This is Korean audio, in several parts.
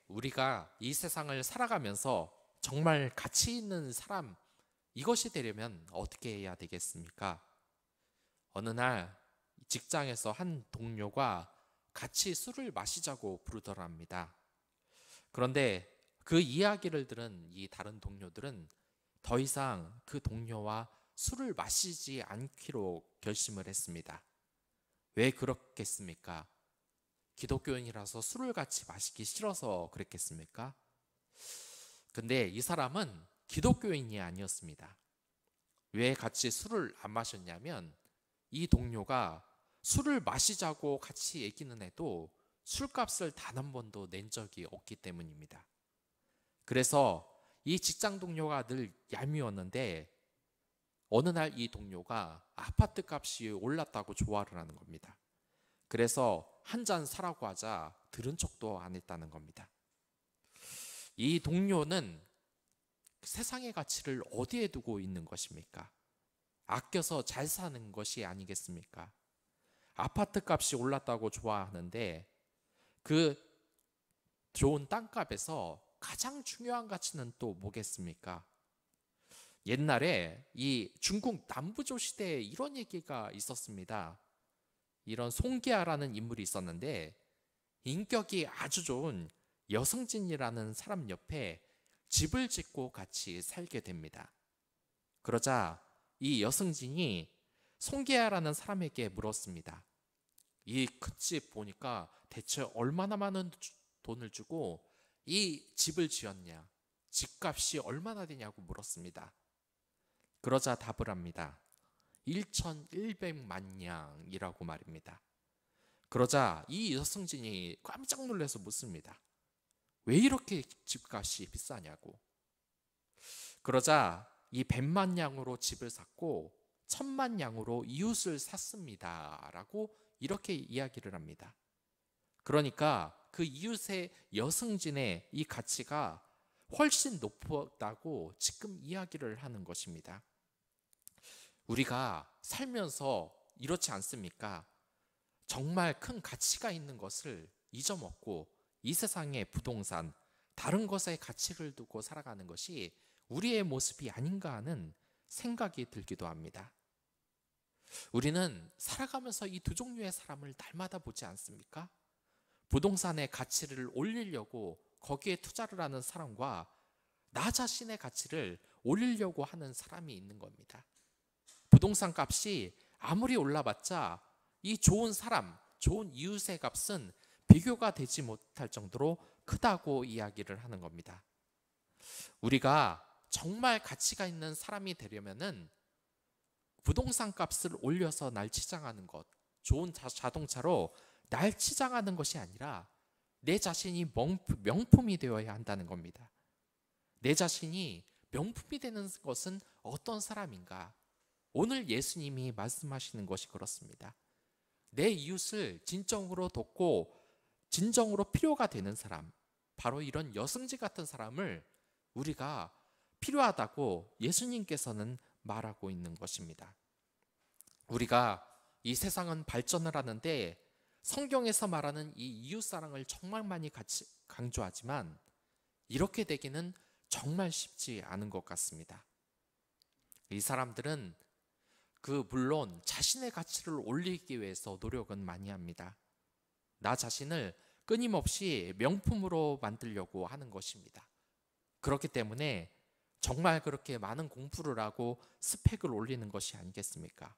우리가 이 세상을 살아가면서 정말 가치 있는 사람, 이것이 되려면 어떻게 해야 되겠습니까? 어느 날 직장에서 한 동료가 같이 술을 마시자고 부르더랍니다. 그런데 그 이야기를 들은 이 다른 동료들은 더 이상 그 동료와 술을 마시지 않기로 결심을 했습니다. 왜 그렇겠습니까? 기독교인이라서 술을 같이 마시기 싫어서 그랬겠습니까? 근데 이 사람은 기독교인이 아니었습니다. 왜 같이 술을 안 마셨냐면 이 동료가 술을 마시자고 같이 얘기는 해도 술값을 단 한 번도 낸 적이 없기 때문입니다. 그래서 이 직장 동료가 늘 얄미웠는데 어느 날 이 동료가 아파트 값이 올랐다고 조화를 하는 겁니다. 그래서 한 잔 사라고 하자 들은 척도 안 했다는 겁니다. 이 동료는 세상의 가치를 어디에 두고 있는 것입니까? 아껴서 잘 사는 것이 아니겠습니까? 아파트 값이 올랐다고 좋아하는데 그 좋은 땅값에서 가장 중요한 가치는 또 뭐겠습니까? 옛날에 이 중국 남부조 시대에 이런 얘기가 있었습니다. 이런 송계아라는 인물이 있었는데 인격이 아주 좋은 여승진이라는 사람 옆에 집을 짓고 같이 살게 됩니다. 그러자 이 여승진이 송계아라는 사람에게 물었습니다. 이 큰 집 보니까 대체 얼마나 많은 돈을 주고 이 집을 지었냐? 집값이 얼마나 되냐고 물었습니다. 그러자 답을 합니다. 1,100만 냥이라고 말입니다. 그러자 이 여승진이 깜짝 놀라서 묻습니다. 왜 이렇게 집값이 비싸냐고. 그러자 이 100만 냥으로 집을 샀고 1,000만 냥으로 이웃을 샀습니다 라고 이렇게 이야기를 합니다. 그러니까 그 이웃의 여승진의 이 가치가 훨씬 높다고 지금 이야기를 하는 것입니다. 우리가 살면서 이렇지 않습니까? 정말 큰 가치가 있는 것을 잊어먹고 이 세상의 부동산, 다른 것에 가치를 두고 살아가는 것이 우리의 모습이 아닌가 하는 생각이 들기도 합니다. 우리는 살아가면서 이 두 종류의 사람을 날마다 보지 않습니까? 부동산의 가치를 올리려고 거기에 투자를 하는 사람과 나 자신의 가치를 올리려고 하는 사람이 있는 겁니다. 부동산 값이 아무리 올라봤자 이 좋은 사람, 좋은 이웃의 값은 비교가 되지 못할 정도로 크다고 이야기를 하는 겁니다. 우리가 정말 가치가 있는 사람이 되려면은 부동산 값을 올려서 날 치장하는 것, 좋은 자동차로 날 치장하는 것이 아니라 내 자신이 명품이 되어야 한다는 겁니다. 내 자신이 명품이 되는 것은 어떤 사람인가? 오늘 예수님이 말씀하시는 것이 그렇습니다. 내 이웃을 진정으로 돕고 진정으로 필요가 되는 사람, 바로 이런 여승지 같은 사람을 우리가 필요하다고 예수님께서는 말하고 있는 것입니다. 우리가 이 세상은 발전을 하는데 성경에서 말하는 이 이웃사랑을 정말 많이 강조하지만 이렇게 되기는 정말 쉽지 않은 것 같습니다. 이 사람들은 물론 자신의 가치를 올리기 위해서 노력은 많이 합니다. 나 자신을 끊임없이 명품으로 만들려고 하는 것입니다. 그렇기 때문에 정말 그렇게 많은 공부를 하고 스펙을 올리는 것이 아니겠습니까?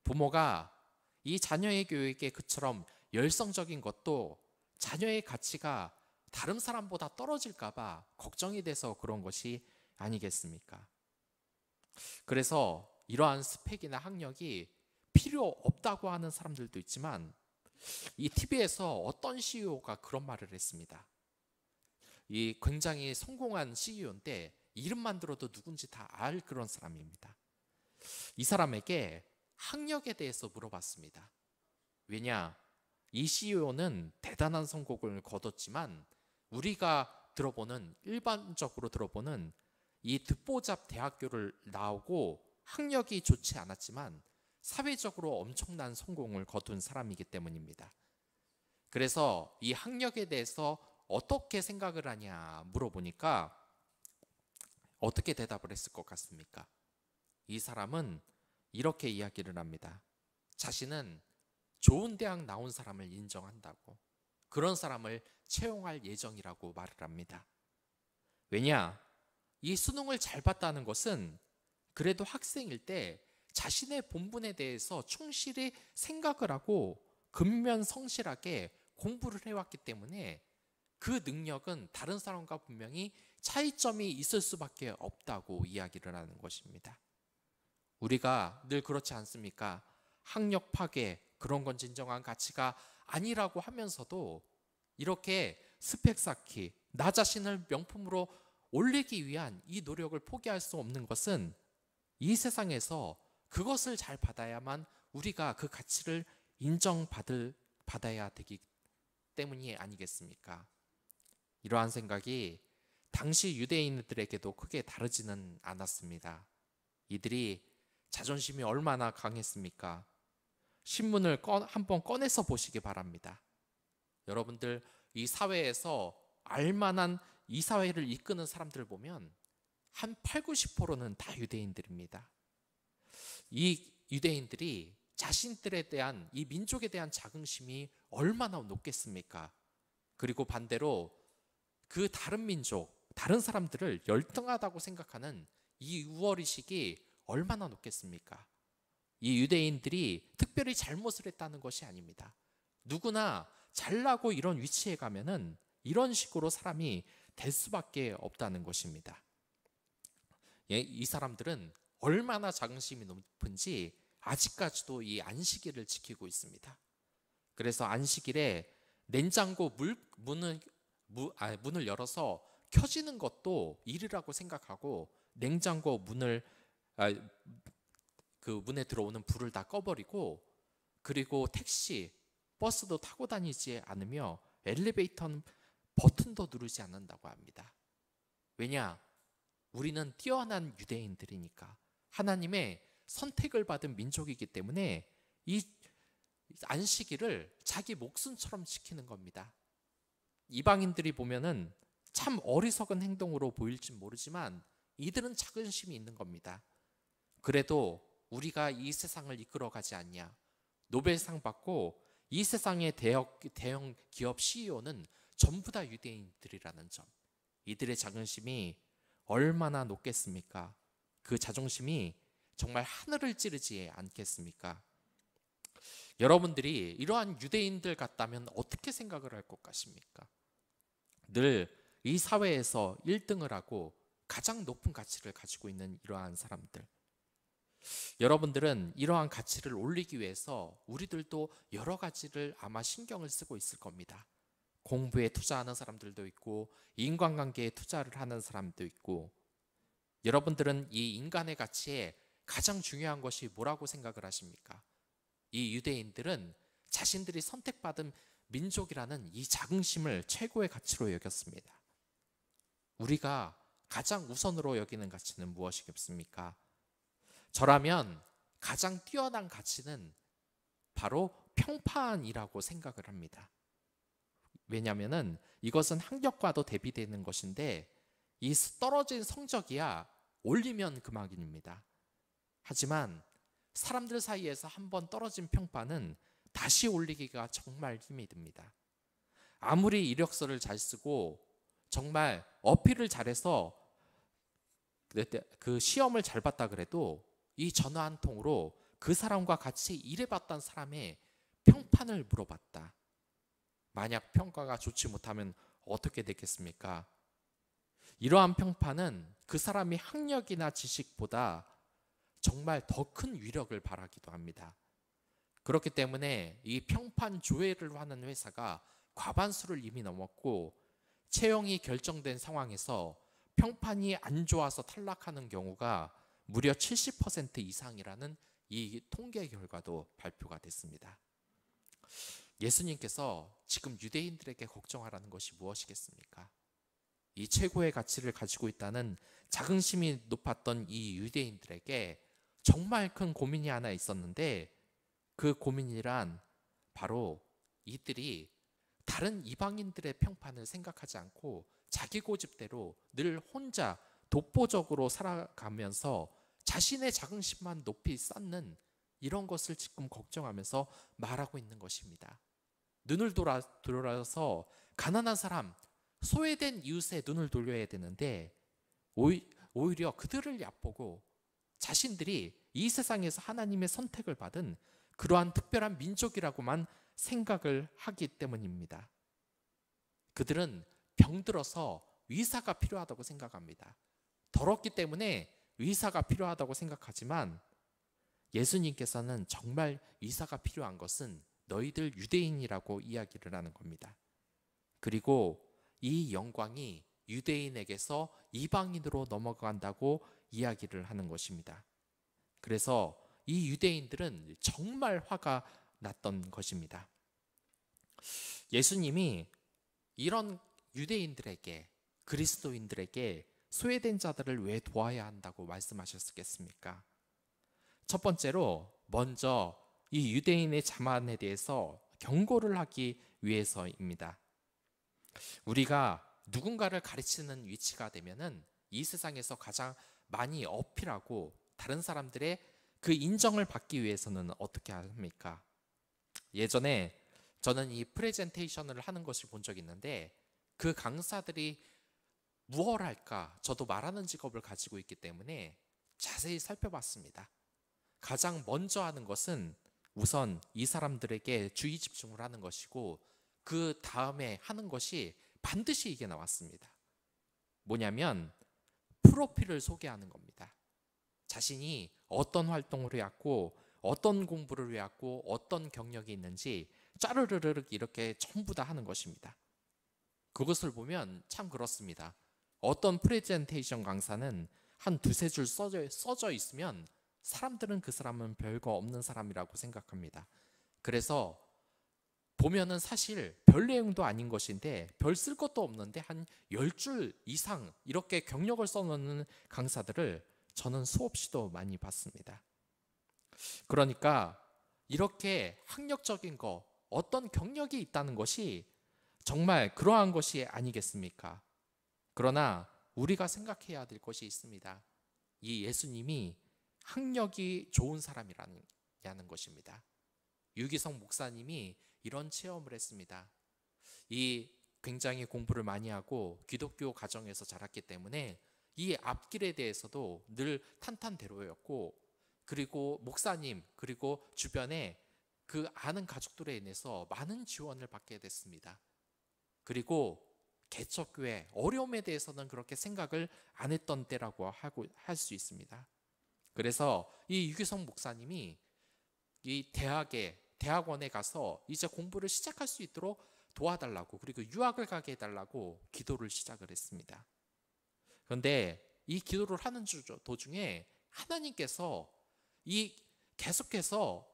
부모가 이 자녀의 교육에 그처럼 열성적인 것도 자녀의 가치가 다른 사람보다 떨어질까 봐 걱정이 돼서 그런 것이 아니겠습니까? 그래서 이러한 스펙이나 학력이 필요 없다고 하는 사람들도 있지만 이 TV에서 어떤 CEO가 그런 말을 했습니다. 이 굉장히 성공한 CEO인데 이름만 들어도 누군지 다 알 그런 사람입니다. 이 사람에게 학력에 대해서 물어봤습니다. 왜냐? 이 CEO는 대단한 성공을 거뒀지만 우리가 일반적으로 들어보는 이 듣보잡 대학교를 나오고 학력이 좋지 않았지만 사회적으로 엄청난 성공을 거둔 사람이기 때문입니다. 그래서 이 학력에 대해서 어떻게 생각을 하냐 물어보니까 어떻게 대답을 했을 것 같습니까? 이 사람은 이렇게 이야기를 합니다. 자신은 좋은 대학 나온 사람을 인정한다고, 그런 사람을 채용할 예정이라고 말을 합니다. 왜냐? 이 수능을 잘 봤다는 것은 그래도 학생일 때 자신의 본분에 대해서 충실히 생각을 하고 근면성실하게 공부를 해왔기 때문에 그 능력은 다른 사람과 분명히 차이점이 있을 수밖에 없다고 이야기를 하는 것입니다. 우리가 늘 그렇지 않습니까? 학력 파괴, 그런 건 진정한 가치가 아니라고 하면서도 이렇게 스펙 쌓기, 나 자신을 명품으로 올리기 위한 이 노력을 포기할 수 없는 것은 이 세상에서 그것을 잘 받아야만 우리가 그 가치를 받아야 되기 때문이 아니겠습니까? 이러한 생각이 당시 유대인들에게도 크게 다르지는 않았습니다. 이들이 자존심이 얼마나 강했습니까? 신문을 한번 꺼내서 보시기 바랍니다. 여러분들 이 사회에서 알만한 이 사회를 이끄는 사람들 보면 한 8, 90%는 다 유대인들입니다. 이 유대인들이 자신들에 대한, 이 민족에 대한 자긍심이 얼마나 높겠습니까? 그리고 반대로 그 다른 민족, 다른 사람들을 열등하다고 생각하는 이 우월의식이 얼마나 높겠습니까? 이 유대인들이 특별히 잘못을 했다는 것이 아닙니다. 누구나 잘나고 이런 위치에 가면은 이런 식으로 사람이 될 수밖에 없다는 것입니다. 이 사람들은 얼마나 자긍심이 높은지 아직까지도 이 안식일을 지키고 있습니다. 그래서 안식일에 냉장고 문을 열어서 켜지는 것도 일이라고 생각하고 냉장고 그 문에 들어오는 불을 다 꺼버리고, 그리고 택시, 버스도 타고 다니지 않으며 엘리베이터 버튼도 누르지 않는다고 합니다. 왜냐? 우리는 뛰어난 유대인들이니까, 하나님의 선택을 받은 민족이기 때문에 이 안식일을 자기 목숨처럼 지키는 겁니다. 이방인들이 보면은 참 어리석은 행동으로 보일지 모르지만 이들은 자긍심이 있는 겁니다. 그래도 우리가 이 세상을 이끌어가지 않냐, 노벨상 받고 이 세상의 대형 기업 CEO는 전부 다 유대인들이라는 점, 이들의 자긍심이 얼마나 높겠습니까? 그 자존심이 정말 하늘을 찌르지 않겠습니까? 여러분들이 이러한 유대인들 같다면 어떻게 생각을 할 것 같습니까? 늘 이 사회에서 1등을 하고 가장 높은 가치를 가지고 있는 이러한 사람들, 여러분들은 이러한 가치를 올리기 위해서 우리들도 여러 가지를 아마 신경을 쓰고 있을 겁니다. 공부에 투자하는 사람들도 있고 인간관계에 투자를 하는 사람도 있고, 여러분들은 이 인간의 가치에 가장 중요한 것이 뭐라고 생각을 하십니까? 이 유대인들은 자신들이 선택받은 민족이라는 이 자긍심을 최고의 가치로 여겼습니다. 우리가 가장 우선으로 여기는 가치는 무엇이겠습니까? 저라면 가장 뛰어난 가치는 바로 평판이라고 생각을 합니다. 왜냐하면 이것은 학력과도 대비되는 것인데, 이 떨어진 성적이야 올리면 그만입니다. 하지만 사람들 사이에서 한번 떨어진 평판은 다시 올리기가 정말 힘이 듭니다. 아무리 이력서를 잘 쓰고 정말 어필을 잘해서 그 시험을 잘 봤다 그래도 이 전화 한 통으로 그 사람과 같이 일해봤던 사람의 평판을 물어봤다. 만약 평가가 좋지 못하면 어떻게 되겠습니까? 이러한 평판은 그 사람이 학력이나 지식보다 정말 더 큰 위력을 발하기도 합니다. 그렇기 때문에 이 평판 조회를 하는 회사가 과반수를 이미 넘었고, 채용이 결정된 상황에서 평판이 안 좋아서 탈락하는 경우가 무려 70% 이상이라는 이 통계 결과도 발표가 됐습니다. 예수님께서 지금 유대인들에게 걱정하라는 것이 무엇이겠습니까? 이 최고의 가치를 가지고 있다는 자긍심이 높았던 이 유대인들에게 정말 큰 고민이 하나 있었는데, 그 고민이란 바로 이들이 다른 이방인들의 평판을 생각하지 않고 자기 고집대로 늘 혼자 독보적으로 살아가면서 자신의 자긍심만 높이 쌓는 이런 것을 지금 걱정하면서 말하고 있는 것입니다. 눈을 돌아서 가난한 사람, 소외된 이웃의 눈을 돌려야 되는데 오히려 그들을 얕보고 자신들이 이 세상에서 하나님의 선택을 받은 그러한 특별한 민족이라고만 생각을 하기 때문입니다. 그들은 병들어서 의사가 필요하다고 생각합니다. 더럽기 때문에 의사가 필요하다고 생각하지만 예수님께서는 정말 의사가 필요한 것은 너희들 유대인이라고 이야기를 하는 겁니다. 그리고 이 영광이 유대인에게서 이방인으로 넘어간다고 이야기를 하는 것입니다. 그래서 이 유대인들은 정말 화가 났던 것입니다. 예수님이 이런 유대인들에게, 그리스도인들에게 소외된 자들을 왜 도와야 한다고 말씀하셨겠습니까? 첫 번째로 먼저 이 유대인의 자만에 대해서 경고를 하기 위해서입니다. 우리가 누군가를 가르치는 위치가 되면은 이 세상에서 가장 많이 어필하고 다른 사람들의 그 인정을 받기 위해서는 어떻게 합니까? 예전에 저는 이 프레젠테이션을 하는 것을 본 적이 있는데 그 강사들이 무엇을 할까? 저도 말하는 직업을 가지고 있기 때문에 자세히 살펴봤습니다. 가장 먼저 하는 것은 우선 이 사람들에게 주의 집중을 하는 것이고 그 다음에 하는 것이 반드시 이게 나왔습니다. 뭐냐면 프로필을 소개하는 겁니다. 자신이 어떤 활동을 해왔고 어떤 공부를 해왔고 어떤 경력이 있는지 짜르르르 이렇게 전부 다 하는 것입니다. 그것을 보면 참 그렇습니다. 어떤 프레젠테이션 강사는 한 두세 줄 써져 있으면 사람들은 그 사람은 별거 없는 사람이라고 생각합니다. 그래서 보면은 사실 별 내용도 아닌 것인데 별 쓸 것도 없는데 한 10줄 이상 이렇게 경력을 써놓는 강사들을 저는 수없이도 많이 봤습니다. 그러니까 이렇게 학력적인 거, 어떤 경력이 있다는 것이 정말 그러한 것이 아니겠습니까? 그러나 우리가 생각해야 될 것이 있습니다. 이 예수님이 학력이 좋은 사람이라는 것입니다. 유기성 목사님이 이런 체험을 했습니다. 이 굉장히 공부를 많이 하고 기독교 가정에서 자랐기 때문에 이 앞길에 대해서도 늘 탄탄대로였고 그리고 목사님 그리고 주변에 그 아는 가족들에 인해서 많은 지원을 받게 됐습니다. 그리고 개척교회 어려움에 대해서는 그렇게 생각을 안 했던 때라고 할 수 있습니다. 그래서 이 유기성 목사님이 이 대학원에 가서 이제 공부를 시작할 수 있도록 도와달라고 그리고 유학을 가게 해달라고 기도를 시작을 했습니다. 그런데 이 기도를 하는 도중에 하나님께서 계속해서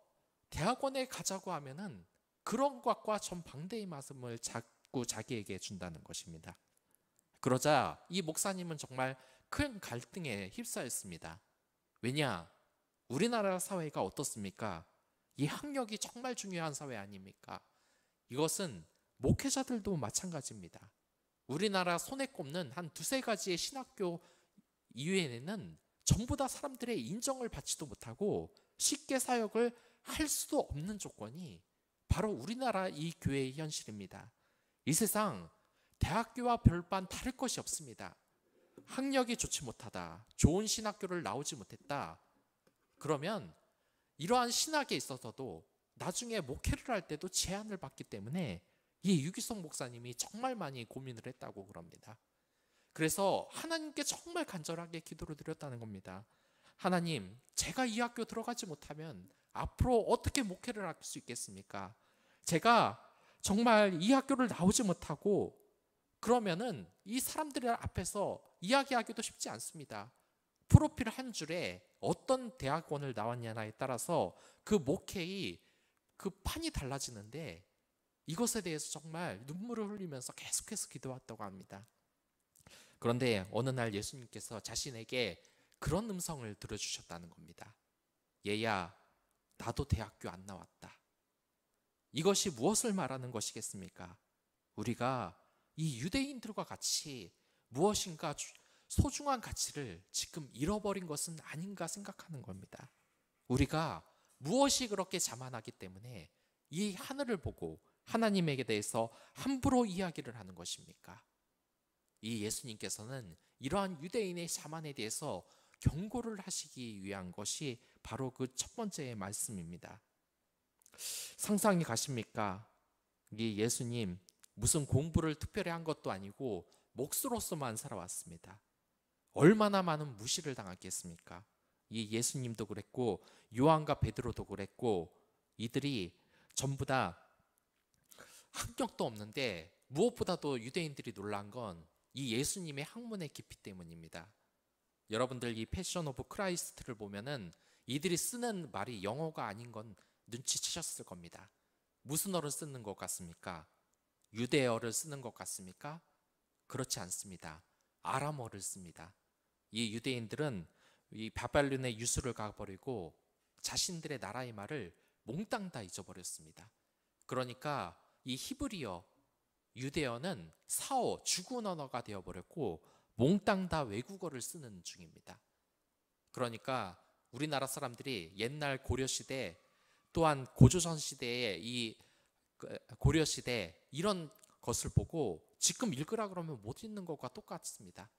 대학원에 가자고 하면은 그런 것과 정반대의 말씀을 자꾸 자기에게 준다는 것입니다. 그러자 이 목사님은 정말 큰 갈등에 휩싸였습니다. 왜냐? 우리나라 사회가 어떻습니까? 이 학력이 정말 중요한 사회 아닙니까? 이것은 목회자들도 마찬가지입니다. 우리나라 손에 꼽는 한 두세 가지의 신학교 이외에는 전부 다 사람들의 인정을 받지도 못하고 쉽게 사역을 할 수도 없는 조건이 바로 우리나라 이 교회의 현실입니다. 이 세상 대학교와 별반 다를 것이 없습니다. 학력이 좋지 못하다, 좋은 신학교를 나오지 못했다, 그러면 이러한 신학에 있어서도 나중에 목회를 할 때도 제한을 받기 때문에 이 유기성 목사님이 정말 많이 고민을 했다고 그럽니다. 그래서 하나님께 정말 간절하게 기도를 드렸다는 겁니다. 하나님, 제가 이 학교 들어가지 못하면 앞으로 어떻게 목회를 할 수 있겠습니까? 제가 정말 이 학교를 나오지 못하고 그러면은 이 사람들 앞에서 이야기하기도 쉽지 않습니다. 프로필 한 줄에 어떤 대학원을 나왔냐에 따라서 그 목회의 그 판이 달라지는데 이것에 대해서 정말 눈물을 흘리면서 계속해서 기도했다고 합니다. 그런데 어느 날 예수님께서 자신에게 그런 음성을 들어주셨다는 겁니다. 얘야, 나도 대학교 안 나왔다. 이것이 무엇을 말하는 것이겠습니까? 우리가 이 유대인들과 같이 무엇인가 소중한 가치를 지금 잃어버린 것은 아닌가 생각하는 겁니다. 우리가 무엇이 그렇게 자만하기 때문에 이 하늘을 보고 하나님에게 대해서 함부로 이야기를 하는 것입니까? 이 예수님께서는 이러한 유대인의 자만에 대해서 경고를 하시기 위한 것이 바로 그 첫 번째의 말씀입니다. 상상이 가십니까? 이 예수님 무슨 공부를 특별히 한 것도 아니고 몫으로서만 살아왔습니다. 얼마나 많은 무시를 당했겠습니까? 이 예수님도 그랬고 요한과 베드로도 그랬고 이들이 전부 다 학력도 없는데 무엇보다도 유대인들이 놀란 건 이 예수님의 학문의 깊이 때문입니다. 여러분들 이 패션 오브 크라이스트를 보면은 이들이 쓰는 말이 영어가 아닌 건 눈치채셨을 겁니다. 무슨 어를 쓰는 것 같습니까? 유대어를 쓰는 것 같습니까? 그렇지 않습니다. 아람어를 씁니다. 이 유대인들은 이 바벨론의 유수를 가버리고 자신들의 나라의 말을 몽땅 다 잊어버렸습니다. 그러니까 이 히브리어, 유대어는 사어, 죽은 언어가 되어버렸고 몽땅 다 외국어를 쓰는 중입니다. 그러니까 우리나라 사람들이 옛날 고려시대 또한 고조선 시대의 이 고려시대 이런 것을 보고 지금 읽으라 그러면 못 읽는 것과 똑같습니다.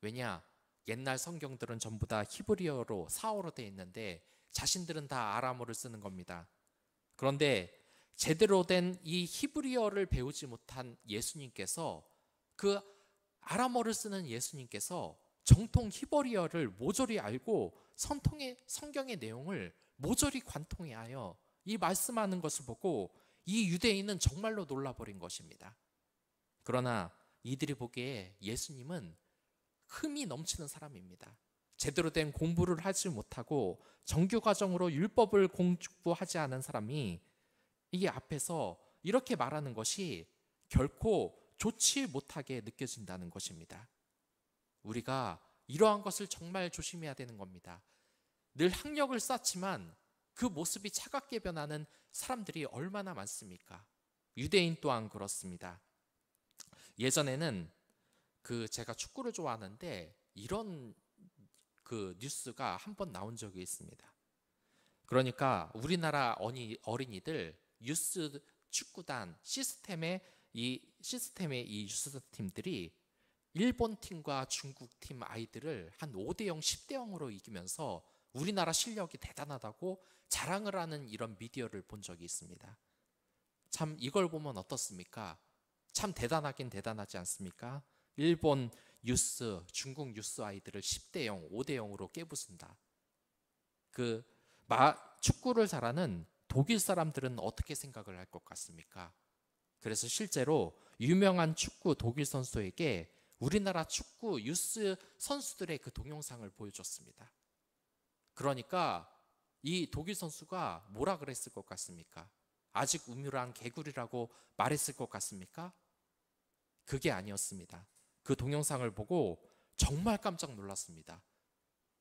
왜냐? 옛날 성경들은 전부 다 히브리어로 사어로 되어 있는데 자신들은 다 아람어를 쓰는 겁니다. 그런데 제대로 된 이 히브리어를 배우지 못한 예수님께서 그 아람어를 쓰는 예수님께서 정통 히브리어를 모조리 알고 성경의 내용을 모조리 관통하여 이 말씀하는 것을 보고 이 유대인은 정말로 놀라버린 것입니다. 그러나 이들이 보기에 예수님은 흠이 넘치는 사람입니다. 제대로 된 공부를 하지 못하고 정규과정으로 율법을 공부하지 않은 사람이 이 앞에서 이렇게 말하는 것이 결코 좋지 못하게 느껴진다는 것입니다. 우리가 이러한 것을 정말 조심해야 되는 겁니다. 늘 학력을 쌓지만 그 모습이 차갑게 변하는 사람들이 얼마나 많습니까? 유대인 또한 그렇습니다. 예전에는 제가 축구를 좋아하는데 이런 뉴스가 한번 나온 적이 있습니다. 그러니까 우리나라 어린이들 유스 축구단 시스템의 이 유스팀들이 일본 팀과 중국 팀 아이들을 한 5대0, 10대0으로 이기면서 우리나라 실력이 대단하다고 자랑을 하는 이런 미디어를 본 적이 있습니다. 참 이걸 보면 어떻습니까? 참 대단하긴 대단하지 않습니까? 일본 유스, 중국 유스 아이들을 10대0, 5대0으로 깨부순다. 축구를 잘하는 독일 사람들은 어떻게 생각을 할 것 같습니까? 그래서 실제로 유명한 축구 독일 선수에게 우리나라 축구 유스 선수들의 그 동영상을 보여줬습니다. 그러니까 이 독일 선수가 뭐라 그랬을 것 같습니까? 아직 우물안 개구리라고 말했을 것 같습니까? 그게 아니었습니다. 그 동영상을 보고 정말 깜짝 놀랐습니다.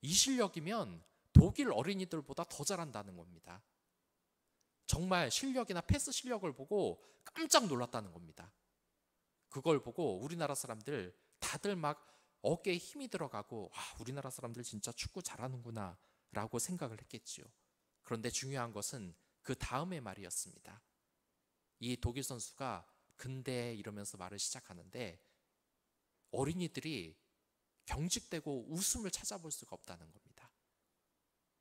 이 실력이면 독일 어린이들보다 더 잘한다는 겁니다. 정말 실력이나 패스 실력을 보고 깜짝 놀랐다는 겁니다. 그걸 보고 우리나라 사람들 다들 막 어깨에 힘이 들어가고 우리나라 사람들 진짜 축구 잘하는구나 라고 생각을 했겠지요. 그런데 중요한 것은 그 다음의 말이었습니다. 이 독일 선수가 근데 이러면서 말을 시작하는데 어린이들이 경직되고 웃음을 찾아볼 수가 없다는 겁니다.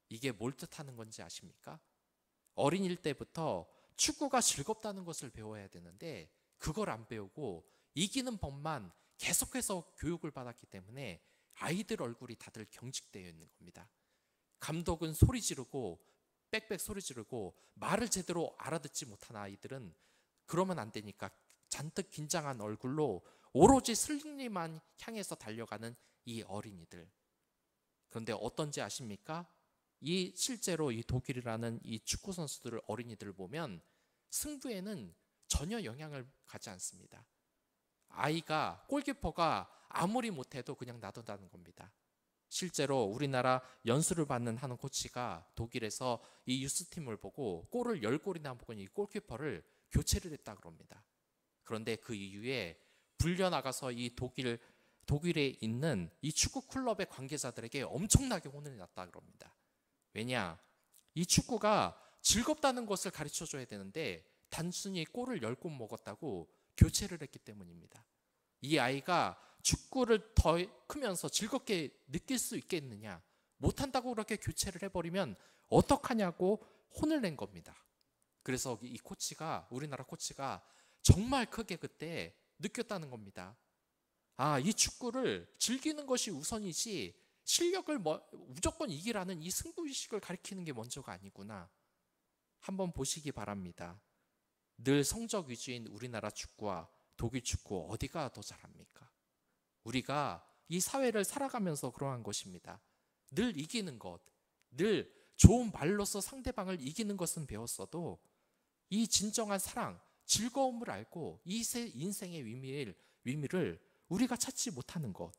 이게 뭘 뜻하는 건지 아십니까? 어린일 때부터 축구가 즐겁다는 것을 배워야 되는데 그걸 안 배우고 이기는 법만 계속해서 교육을 받았기 때문에 아이들 얼굴이 다들 경직되어 있는 겁니다. 감독은 소리 지르고 빽빽 소리 지르고 말을 제대로 알아듣지 못한 아이들은 그러면 안 되니까 잔뜩 긴장한 얼굴로 오로지 승리만 향해서 달려가는 이 어린이들. 그런데 어떤지 아십니까? 실제로 이 독일이라는 이 축구 선수들을 어린이들을 보면 승부에는 전혀 영향을 가지 않습니다. 골키퍼가 아무리 못해도 그냥 놔둔다는 겁니다. 실제로 우리나라 연수를 받는 하는 코치가 독일에서 이 유스팀을 보고 골을 10골이나 먹은 이 골키퍼를 교체를 했다 그럽니다. 그런데 그 이후에 불려나가서 이 독일에 있는 이 축구 클럽의 관계자들에게 엄청나게 혼을 났다 그럽니다. 왜냐? 이 축구가 즐겁다는 것을 가르쳐 줘야 되는데 단순히 골을 10골 먹었다고 교체를 했기 때문입니다. 이 아이가 축구를 더 크면서 즐겁게 느낄 수 있겠느냐? 못한다고 그렇게 교체를 해버리면 어떡하냐고 혼을 낸 겁니다. 그래서 이 코치가, 우리나라 코치가 정말 크게 그때 느꼈다는 겁니다. 아, 이 축구를 즐기는 것이 우선이지 실력을 무조건 이기라는 이 승부의식을 가리키는 게 먼저가 아니구나. 한번 보시기 바랍니다. 늘 성적 위주인 우리나라 축구와 독일 축구 어디가 더 잘합니까? 우리가 이 사회를 살아가면서 그러한 것입니다. 늘 이기는 것, 늘 좋은 말로서 상대방을 이기는 것은 배웠어도 이 진정한 사랑, 즐거움을 알고 이 인생의 의미를 우리가 찾지 못하는 것,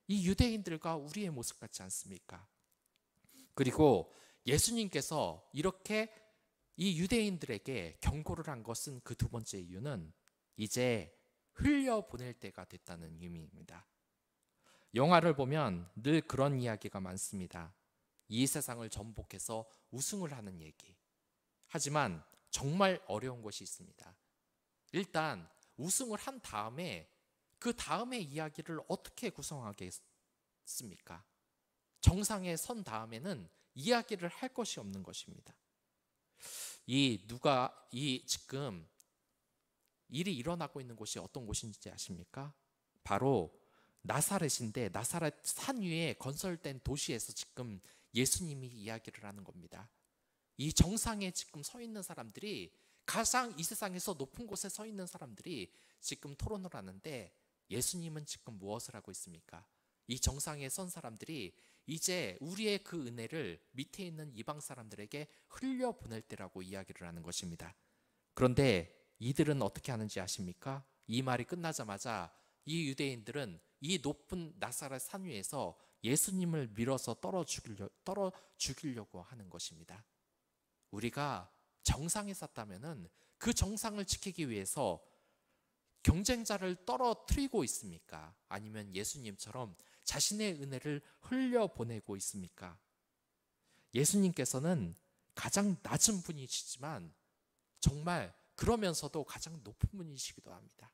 이 유대인들과 우리의 모습 같지 않습니까? 그리고 예수님께서 이렇게 이 유대인들에게 경고를 한 것은 그 두 번째 이유는 이제 흘려보낼 때가 됐다는 의미입니다. 영화를 보면 늘 그런 이야기가 많습니다. 이 세상을 정복해서 우승을 하는 얘기. 하지만 정말 어려운 것이 있습니다. 일단 우승을 한 다음에 그 다음의 이야기를 어떻게 구성하겠습니까? 정상에 선 다음에는 이야기를 할 것이 없는 것입니다. 지금 일이 일어나고 있는 곳이 어떤 곳인지 아십니까? 바로 나사렛인데 나사렛 산 위에 건설된 도시에서 지금 예수님이 이야기를 하는 겁니다. 이 정상에 지금 서 있는 사람들이, 가장 이 세상에서 높은 곳에 서 있는 사람들이 지금 토론을 하는데 예수님은 지금 무엇을 하고 있습니까? 이 정상에 선 사람들이 이제 우리의 그 은혜를 밑에 있는 이방 사람들에게 흘려보낼 때라고 이야기를 하는 것입니다. 그런데 이들은 어떻게 하는지 아십니까? 이 말이 끝나자마자 이 유대인들은 이 높은 나사렛 산 위에서 예수님을 밀어서 떨어 죽이려고 하는 것입니다. 우리가 정상에 섰다면은 그 정상을 지키기 위해서 경쟁자를 떨어뜨리고 있습니까? 아니면 예수님처럼 자신의 은혜를 흘려보내고 있습니까? 예수님께서는 가장 낮은 분이시지만 정말 그러면서도 가장 높은 분이시기도 합니다.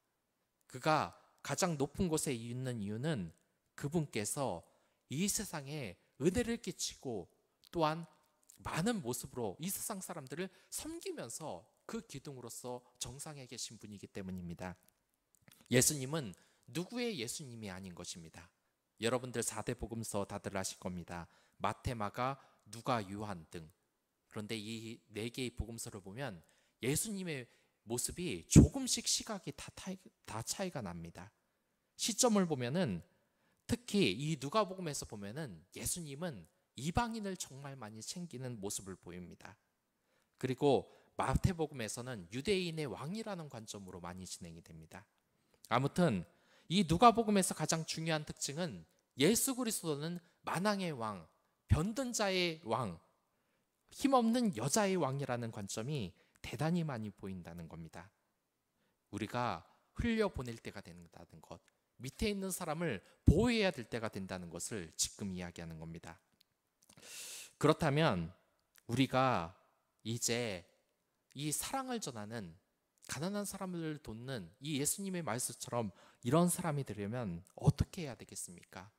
그가 가장 높은 곳에 있는 이유는 그분께서 이 세상에 은혜를 끼치고 또한 많은 모습으로 이 세상 사람들을 섬기면서 그 기둥으로서 정상에 계신 분이기 때문입니다. 예수님은 누구의 예수님이 아닌 것입니다. 여러분들 4대 복음서 다들 아실 겁니다. 마태, 마가, 누가, 요한 등. 그런데 이 4개의 복음서를 보면 예수님의 모습이 조금씩 시각이 다 차이가 납니다. 시점을 보면은 특히 이 누가복음에서 보면은 예수님은 이방인을 정말 많이 챙기는 모습을 보입니다. 그리고 마태복음에서는 유대인의 왕이라는 관점으로 많이 진행이 됩니다. 아무튼 이 누가복음에서 가장 중요한 특징은 예수 그리스도는 만왕의 왕, 변든 자의 왕, 힘없는 여자의 왕이라는 관점이 대단히 많이 보인다는 겁니다. 우리가 흘려보낼 때가 된다는 것, 밑에 있는 사람을 보호해야 될 때가 된다는 것을 지금 이야기하는 겁니다. 그렇다면 우리가 이제 이 사랑을 전하는, 가난한 사람을 돕는 이 예수님의 말씀처럼 이런 사람이 되려면 어떻게 해야 되겠습니까?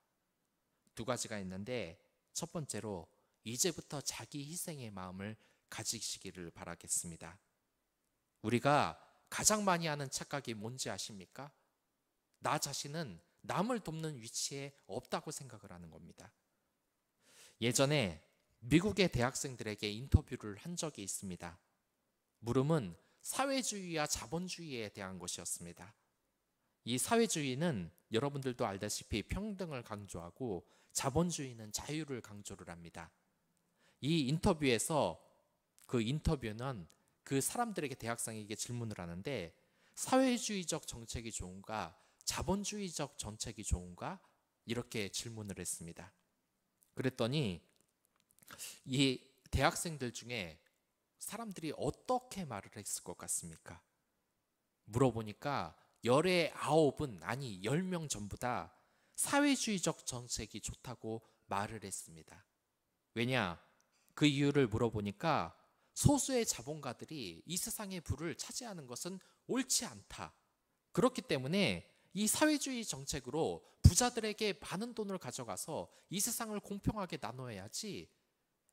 2가지가 있는데, 첫 번째로 이제부터 자기 희생의 마음을 가지시기를 바라겠습니다. 우리가 가장 많이 하는 착각이 뭔지 아십니까? 나 자신은 남을 돕는 위치에 없다고 생각을 하는 겁니다. 예전에 미국의 대학생들에게 인터뷰를 한 적이 있습니다. 물음은 사회주의와 자본주의에 대한 것이었습니다. 이 사회주의는 여러분들도 알다시피 평등을 강조하고 자본주의는 자유를 강조를 합니다. 이 인터뷰에서 그 인터뷰는 그 사람들에게, 대학생에게 질문을 하는데 사회주의적 정책이 좋은가, 자본주의적 정책이 좋은가, 이렇게 질문을 했습니다. 그랬더니 이 대학생들 중에 사람들이 어떻게 말을 했을 것 같습니까? 물어보니까 열의 9은 아니 10명 전부 다 사회주의적 정책이 좋다고 말을 했습니다. 왜냐? 그 이유를 물어보니까 소수의 자본가들이 이 세상의 부를 차지하는 것은 옳지 않다. 그렇기 때문에 이 사회주의 정책으로 부자들에게 많은 돈을 가져가서 이 세상을 공평하게 나눠야지,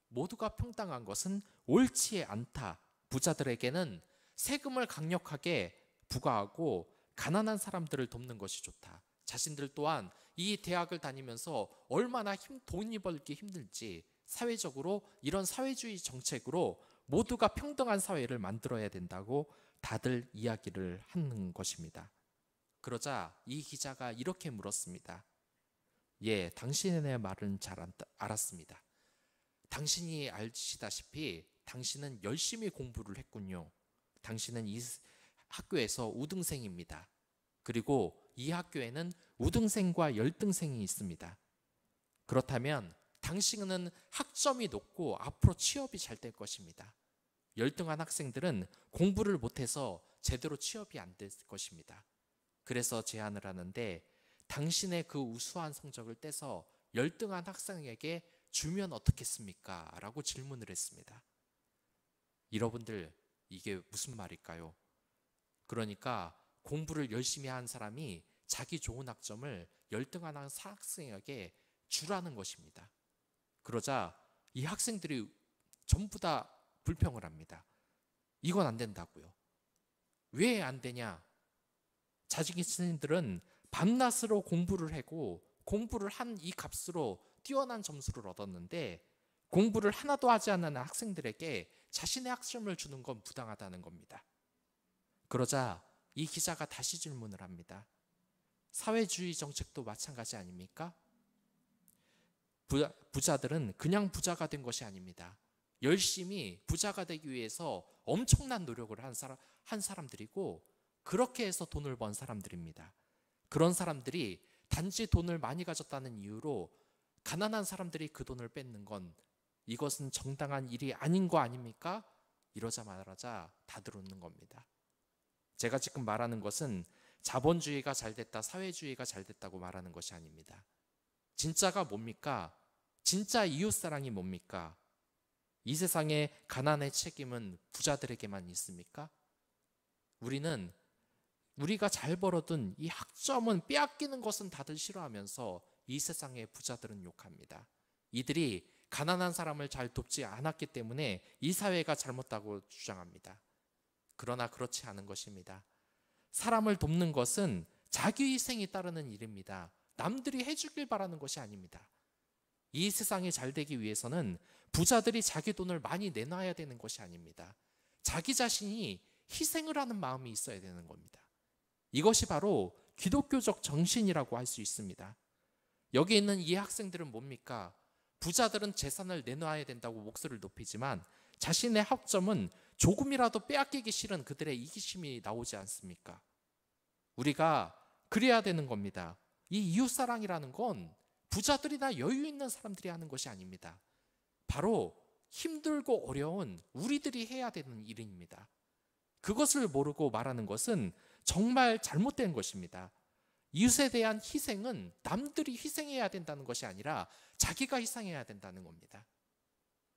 모두가 평등한 것은 옳지 않다. 부자들에게는 세금을 강력하게 부과하고 가난한 사람들을 돕는 것이 좋다. 자신들 또한 이 대학을 다니면서 얼마나 돈이 벌기 힘들지, 사회적으로 이런 사회주의 정책으로 모두가 평등한 사회를 만들어야 된다고 다들 이야기를 하는 것입니다. 그러자 이 기자가 이렇게 물었습니다. 예, 당신의 말은 잘 알았습니다. 당신이 아시다시피 당신은 열심히 공부를 했군요. 당신은 이 학교에서 우등생입니다. 그리고 이 학교에는 우등생과 열등생이 있습니다. 그렇다면 당신은 학점이 높고 앞으로 취업이 잘 될 것입니다. 열등한 학생들은 공부를 못해서 제대로 취업이 안 될 것입니다. 그래서 제안을 하는데, 당신의 그 우수한 성적을 떼서 열등한 학생에게 주면 어떻겠습니까? 라고 질문을 했습니다. 여러분들, 이게 무슨 말일까요? 그러니까 공부를 열심히 한 사람이 자기 좋은 학점을 열등한 학생에게 주라는 것입니다. 그러자 이 학생들이 전부 다 불평을 합니다. 이건 안 된다고요. 왜 안 되냐? 자신들은 밤낮으로 공부를 하고 공부를 한 이 값으로 뛰어난 점수를 얻었는데, 공부를 하나도 하지 않는 학생들에게 자신의 학점을 주는 건 부당하다는 겁니다. 그러자 이 기자가 다시 질문을 합니다. 사회주의 정책도 마찬가지 아닙니까? 부자들은 그냥 부자가 된 것이 아닙니다. 열심히 부자가 되기 위해서 엄청난 노력을 한 사람들이고, 그렇게 해서 돈을 번 사람들입니다. 그런 사람들이 단지 돈을 많이 가졌다는 이유로 가난한 사람들이 그 돈을 뺏는 건, 이것은 정당한 일이 아닌 거 아닙니까? 이러자마자 다들 웃는 겁니다. 제가 지금 말하는 것은 자본주의가 잘 됐다, 사회주의가 잘 됐다고 말하는 것이 아닙니다. 진짜가 뭡니까? 진짜 이웃사랑이 뭡니까? 이 세상에 가난의 책임은 부자들에게만 있습니까? 우리가 잘 벌어둔 이 학점은 빼앗기는 것은 다들 싫어하면서 이 세상의 부자들은 욕합니다. 이들이 가난한 사람을 잘 돕지 않았기 때문에 이 사회가 잘못다고 주장합니다. 그러나 그렇지 않은 것입니다. 사람을 돕는 것은 자기 희생이 따르는 일입니다. 남들이 해주길 바라는 것이 아닙니다. 이 세상이 잘 되기 위해서는 부자들이 자기 돈을 많이 내놔야 되는 것이 아닙니다. 자기 자신이 희생을 하는 마음이 있어야 되는 겁니다. 이것이 바로 기독교적 정신이라고 할 수 있습니다. 여기 있는 이 학생들은 뭡니까? 부자들은 재산을 내놔야 된다고 목소리를 높이지만 자신의 학점은 조금이라도 빼앗기기 싫은 그들의 이기심이 나오지 않습니까? 우리가 그래야 되는 겁니다. 이 이웃사랑이라는 건 부자들이나 여유 있는 사람들이 하는 것이 아닙니다. 바로 힘들고 어려운 우리들이 해야 되는 일입니다. 그것을 모르고 말하는 것은 정말 잘못된 것입니다. 이웃에 대한 희생은 남들이 희생해야 된다는 것이 아니라 자기가 희생해야 된다는 겁니다.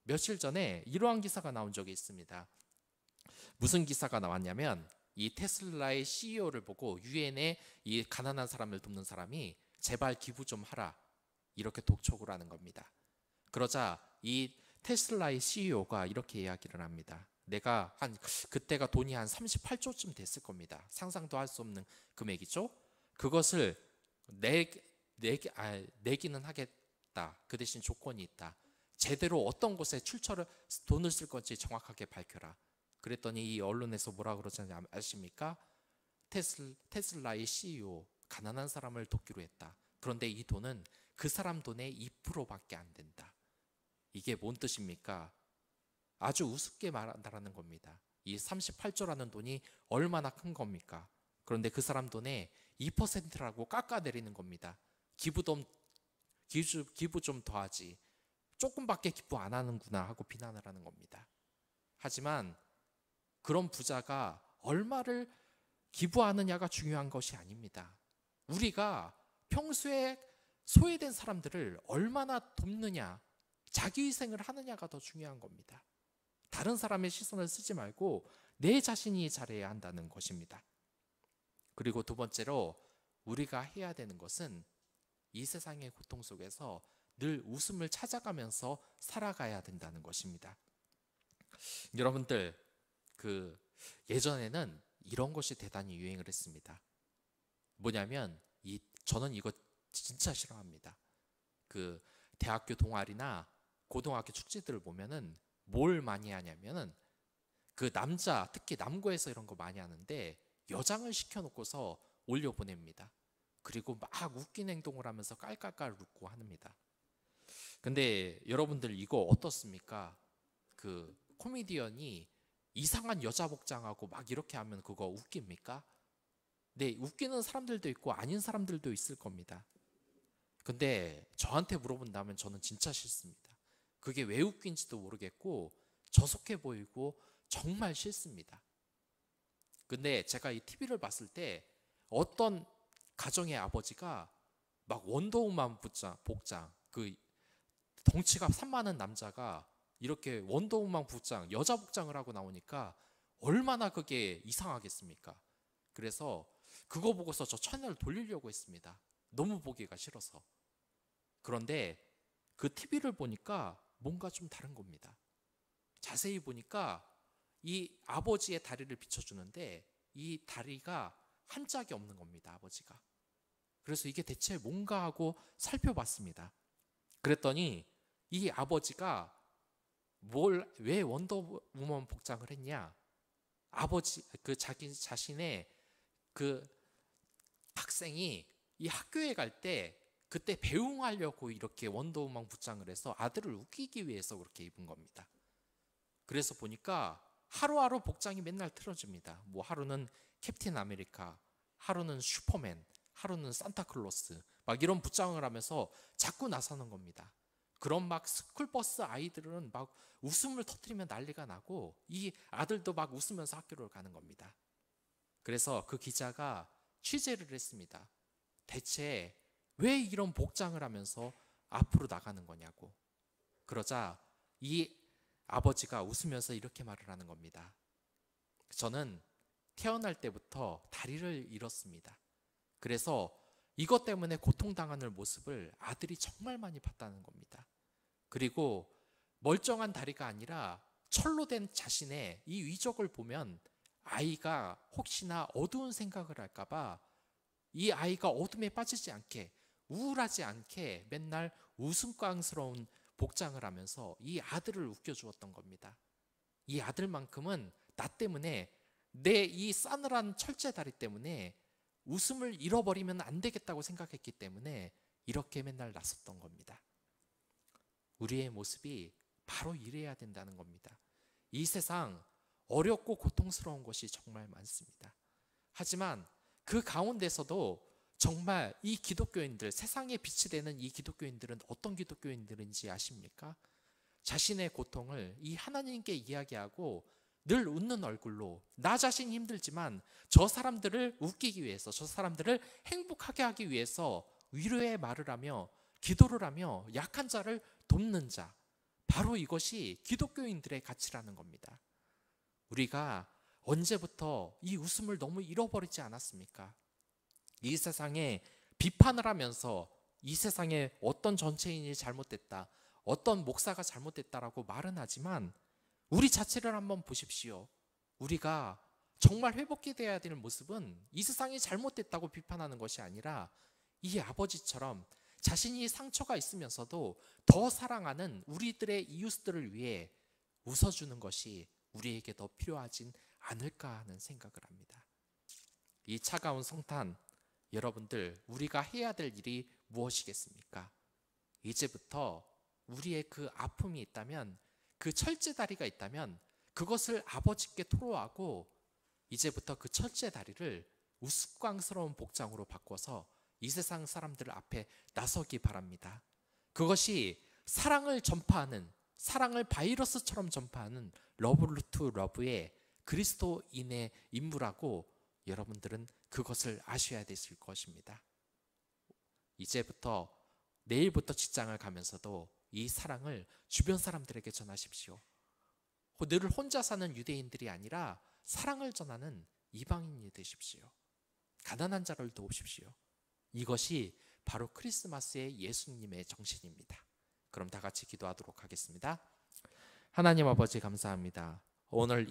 며칠 전에 이러한 기사가 나온 적이 있습니다. 무슨 기사가 나왔냐면, 이 테슬라의 CEO를 보고 유엔의 이 가난한 사람을 돕는 사람이 제발 기부 좀 하라, 이렇게 독촉을 하는 겁니다. 그러자 이 테슬라의 CEO가 이렇게 이야기를 합니다. 내가 그때가 돈이 한 38조쯤 됐을 겁니다. 상상도 할 수 없는 금액이죠. 그것을 내기는 하겠다. 그 대신 조건이 있다. 제대로 어떤 곳에 돈을 쓸 건지 정확하게 밝혀라. 그랬더니 이 언론에서 뭐라 그러지 아십니까? 테슬라의 CEO, 가난한 사람을 돕기로 했다. 그런데 이 돈은 그 사람 돈의 2%밖에 안 된다. 이게 뭔 뜻입니까? 아주 우습게 말한다는 겁니다. 이 38조라는 돈이 얼마나 큰 겁니까? 그런데 그 사람 돈의 2%라고 깎아내리는 겁니다. 기부 좀 더하지, 조금밖에 기부 안 하는구나 하고 비난을 하는 겁니다. 하지만 그런 부자가 얼마를 기부하느냐가 중요한 것이 아닙니다. 우리가 평소에 소외된 사람들을 얼마나 돕느냐, 자기희생을 하느냐가 더 중요한 겁니다. 다른 사람의 시선을 쓰지 말고 내 자신이 잘해야 한다는 것입니다. 그리고 두 번째로 우리가 해야 되는 것은 이 세상의 고통 속에서 늘 웃음을 찾아가면서 살아가야 된다는 것입니다. 여러분들, 예전에는 이런 것이 대단히 유행을 했습니다. 뭐냐면 저는 이거 진짜 싫어합니다. 대학교 동아리나 고등학교 축제들을 보면은 뭘 많이 하냐면은 특히 남고에서 이런 거 많이 하는데 여장을 시켜놓고서 올려보냅니다. 그리고 막 웃긴 행동을 하면서 깔깔깔 웃고 합니다. 근데 여러분들 이거 어떻습니까? 코미디언이 이상한 여자 복장하고 막 이렇게 하면 그거 웃깁니까? 네, 웃기는 사람들도 있고 아닌 사람들도 있을 겁니다. 근데 저한테 물어본다면 저는 진짜 싫습니다. 그게 왜 웃긴지도 모르겠고 저속해 보이고 정말 싫습니다. 근데 제가 이 TV를 봤을 때 어떤 가정의 아버지가 막 원더우먼 복장, 덩치가 산만한 남자가 이렇게 원더우먼 복장, 여자 복장을 하고 나오니까 얼마나 그게 이상하겠습니까? 그래서 그거 보고서 저 채널 돌리려고 했습니다. 너무 보기가 싫어서. 그런데 그 TV를 보니까 뭔가 좀 다른 겁니다. 자세히 보니까 이 아버지의 다리를 비춰주는데 이 다리가 한 짝이 없는 겁니다, 아버지가. 그래서 이게 대체 뭔가 하고 살펴봤습니다. 그랬더니 이 아버지가 왜 원더우먼 복장을 했냐? 자기 자신의 학생이 이 학교에 갈 때 그때 배웅하려고 이렇게 원더우먼 복장을 해서 아들을 웃기기 위해서 그렇게 입은 겁니다. 그래서 보니까 하루하루 복장이 맨날 틀어집니다. 하루는 캡틴 아메리카, 하루는 슈퍼맨, 하루는 산타클로스, 막 이런 복장을 하면서 자꾸 나서는 겁니다. 그런 막 스쿨버스 아이들은 막 웃음을 터뜨리면 난리가 나고 이 아들도 막 웃으면서 학교를 가는 겁니다. 그래서 그 기자가 취재를 했습니다. 대체 왜 이런 복장을 하면서 앞으로 나가는 거냐고. 그러자 이 아버지가 웃으면서 이렇게 말을 하는 겁니다. 저는 태어날 때부터 다리를 잃었습니다. 그래서 이것 때문에 고통당하는 모습을 아들이 정말 많이 봤다는 겁니다. 그리고 멀쩡한 다리가 아니라 철로 된 자신의 이 위적을 보면 아이가 혹시나 어두운 생각을 할까봐 이 아이가 어둠에 빠지지 않게, 우울하지 않게 맨날 웃음꽝스러운 복장을 하면서 이 아들을 웃겨주었던 겁니다. 이 아들만큼은 나 때문에 내 이 싸늘한 철제 다리 때문에 웃음을 잃어버리면 안 되겠다고 생각했기 때문에 이렇게 맨날 나섰던 겁니다. 우리의 모습이 바로 이래야 된다는 겁니다. 이 세상 어렵고 고통스러운 것이 정말 많습니다. 하지만 그 가운데서도 정말 이 기독교인들, 세상에 빛이 되는 이 기독교인들은 어떤 기독교인들인지 아십니까? 자신의 고통을 이 하나님께 이야기하고 늘 웃는 얼굴로 나 자신이 힘들지만 저 사람들을 웃기기 위해서, 저 사람들을 행복하게 하기 위해서 위로의 말을 하며 기도를 하며 약한 자를 돕는 자, 바로 이것이 기독교인들의 가치라는 겁니다. 우리가 언제부터 이 웃음을 너무 잃어버리지 않았습니까? 이 세상에 비판을 하면서 이 세상에 어떤 정치인이 잘못됐다, 어떤 목사가 잘못됐다라고 말은 하지만 우리 자체를 한번 보십시오. 우리가 정말 회복해야 되는 모습은 이 세상이 잘못됐다고 비판하는 것이 아니라 이 아버지처럼 자신이 상처가 있으면서도 더 사랑하는 우리들의 이웃들을 위해 웃어주는 것이 우리에게 더 필요하진 않을까 하는 생각을 합니다. 이 차가운 성탄, 여러분들, 우리가 해야 될 일이 무엇이겠습니까? 이제부터 우리의 그 아픔이 있다면, 그 철제다리가 있다면 그것을 아버지께 토로하고 이제부터 그 철제다리를 우스꽝스러운 복장으로 바꿔서 이 세상 사람들 앞에 나서기 바랍니다. 그것이 사랑을 전파하는, 사랑을 바이러스처럼 전파하는 러브 투 러브의 그리스도인의 인물하고 여러분들은 그것을 아셔야 되실 것입니다. 이제부터 내일부터 직장을 가면서도 이 사랑을 주변 사람들에게 전하십시오. 늘 혼자 사는 유대인들이 아니라 사랑을 전하는 이방인이 되십시오. 가난한 자를 도우십시오. 이것이 바로 크리스마스의 예수님의 정신입니다. 그럼 다 같이 기도하도록 하겠습니다. 하나님 아버지 감사합니다. 오늘